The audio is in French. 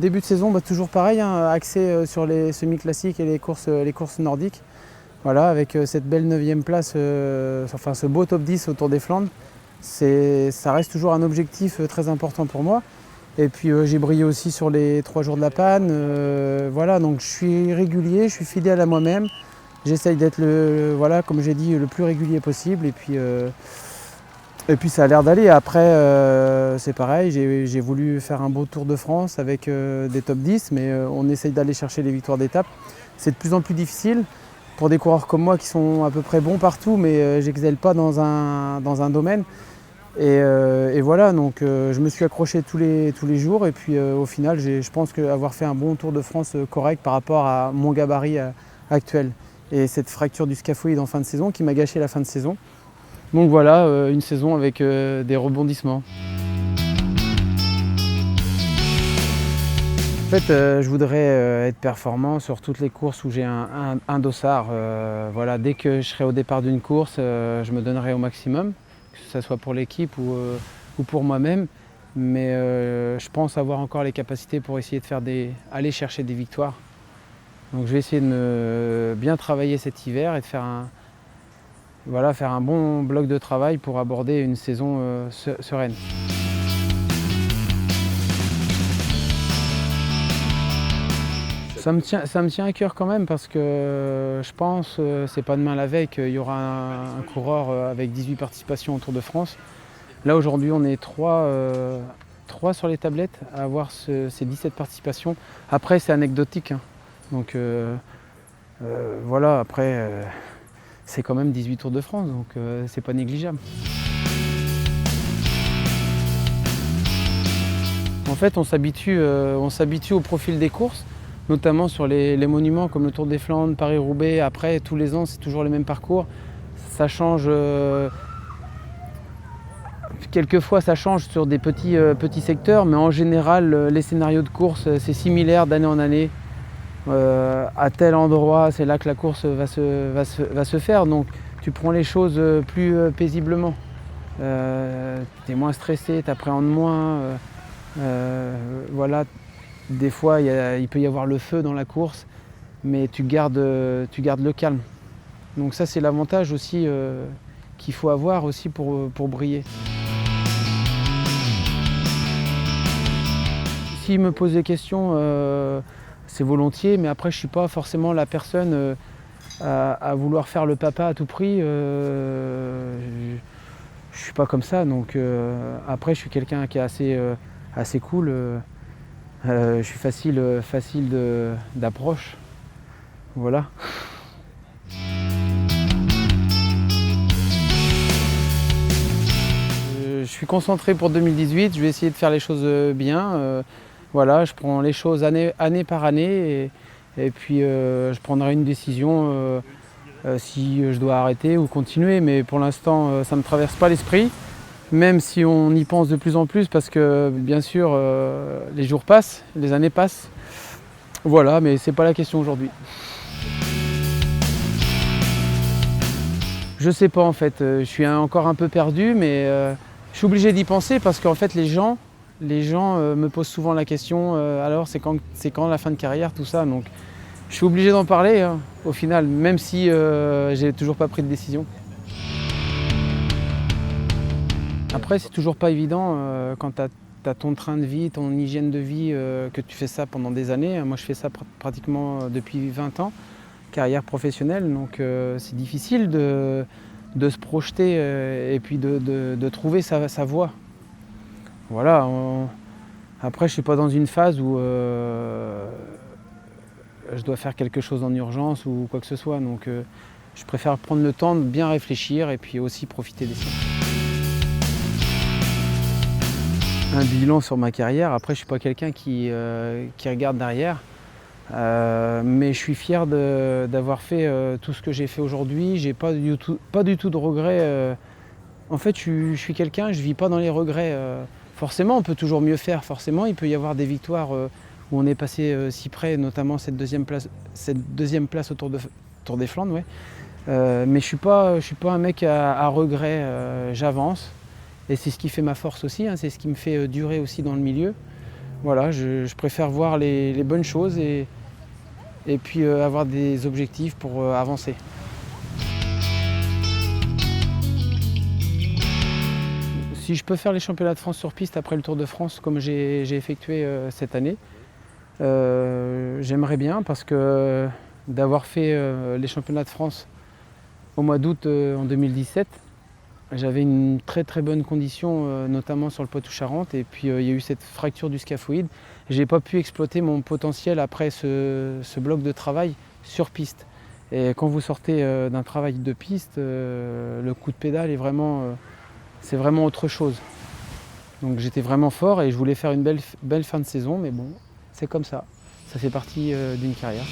début de saison, toujours pareil, hein, axé sur les semi-classiques et les courses nordiques. Voilà, avec cette belle 9e place, enfin ce beau top 10 au Tour des Flandres, ça reste toujours un objectif très important pour moi. Et puis j'ai brillé aussi sur les 3 jours de la Panne. Voilà, donc je suis régulier, je suis fidèle à moi-même. J'essaye d'être, voilà, comme j'ai dit, le plus régulier possible. Et puis ça a l'air d'aller. Après, c'est pareil, j'ai voulu faire un beau Tour de France avec des top 10, mais on essaye d'aller chercher les victoires d'étape. C'est de plus en plus difficile pour des coureurs comme moi qui sont à peu près bons partout, mais j'excelle pas dans un domaine. Et voilà, donc je me suis accroché tous les jours. Et puis au final, je pense qu'avoir fait un bon Tour de France correct par rapport à mon gabarit actuel. Et cette fracture du scaphoïde en fin de saison qui m'a gâché la fin de saison. Donc voilà, une saison avec des rebondissements. En fait, je voudrais être performant sur toutes les courses où j'ai un dossard. Voilà, dès que je serai au départ d'une course, je me donnerai au maximum, que ce soit pour l'équipe ou pour moi-même. Mais je pense avoir encore les capacités pour essayer de aller chercher des victoires. Donc je vais essayer de bien travailler cet hiver et de faire un bon bloc de travail pour aborder une saison sereine. Ça me tient à cœur quand même parce que je pense, c'est pas demain la veille qu'il y aura un coureur avec 18 participations au Tour de France. Là aujourd'hui on est 3 sur les tablettes à avoir ces 17 participations. Après c'est anecdotique, hein. Donc voilà, après c'est quand même 18 Tours de France, donc c'est pas négligeable. En fait, on s'habitue au profil des courses, notamment sur les monuments comme le Tour des Flandres, Paris-Roubaix. Après, tous les ans, c'est toujours les mêmes parcours. Ça change. Quelquefois, ça change sur des petits secteurs, mais en général, les scénarios de course, c'est similaire d'année en année. À tel endroit, c'est là que la course va se faire. Donc, tu prends les choses plus paisiblement. Tu es moins stressé, tu appréhendes moins. Voilà, des fois il peut y avoir le feu dans la course, mais tu gardes le calme. Donc ça c'est l'avantage aussi qu'il faut avoir aussi pour briller. S'il me pose des questions, c'est volontiers, mais après je ne suis pas forcément la personne à vouloir faire le papa à tout prix. Je ne suis pas comme ça, donc après je suis quelqu'un qui est assez cool, je suis facile d'approche, voilà. Je suis concentré pour 2018, je vais essayer de faire les choses bien. Voilà, je prends les choses année par année et puis je prendrai une décision si je dois arrêter ou continuer, mais pour l'instant ça ne me traverse pas l'esprit. Même si on y pense de plus en plus parce que bien sûr les jours passent, les années passent. Voilà, mais c'est pas la question aujourd'hui. Je sais pas en fait, je suis encore un peu perdu, mais je suis obligé d'y penser parce qu'en fait les gens me posent souvent la question alors c'est quand la fin de carrière, tout ça. Donc je suis obligé d'en parler hein, au final, même si j'ai toujours pas pris de décision. Après, c'est toujours pas évident quand tu as ton train de vie, ton hygiène de vie, que tu fais ça pendant des années. Moi, je fais ça pratiquement depuis 20 ans, carrière professionnelle. Donc, c'est difficile de se projeter et puis de trouver sa voie. Voilà. Après, je ne suis pas dans une phase où je dois faire quelque chose en urgence ou quoi que ce soit. Donc, je préfère prendre le temps de bien réfléchir et puis aussi profiter des siens. Un bilan sur ma carrière, après je ne suis pas quelqu'un qui regarde derrière, mais je suis fier d'avoir fait tout ce que j'ai fait aujourd'hui. J'ai pas du tout de regrets. En fait je suis quelqu'un, je ne vis pas dans les regrets. Forcément on peut toujours mieux faire, forcément il peut y avoir des victoires où on est passé si près, notamment cette deuxième place au Tour des Flandres. Ouais. Mais je suis pas un mec à regrets, j'avance. Et c'est ce qui fait ma force aussi, hein, c'est ce qui me fait durer aussi dans le milieu. Voilà, je préfère voir les bonnes choses et puis avoir des objectifs pour avancer. Si je peux faire les championnats de France sur piste après le Tour de France comme j'ai effectué cette année, j'aimerais bien parce que d'avoir fait les championnats de France au mois d'août en 2017, j'avais une très très bonne condition, notamment sur le Poitou-Charentes, et puis il y a eu cette fracture du scaphoïde. Je n'ai pas pu exploiter mon potentiel après ce bloc de travail sur piste. Et quand vous sortez d'un travail de piste, le coup de pédale est c'est vraiment autre chose. Donc j'étais vraiment fort et je voulais faire une belle fin de saison, mais bon, c'est comme ça. Ça fait partie d'une carrière.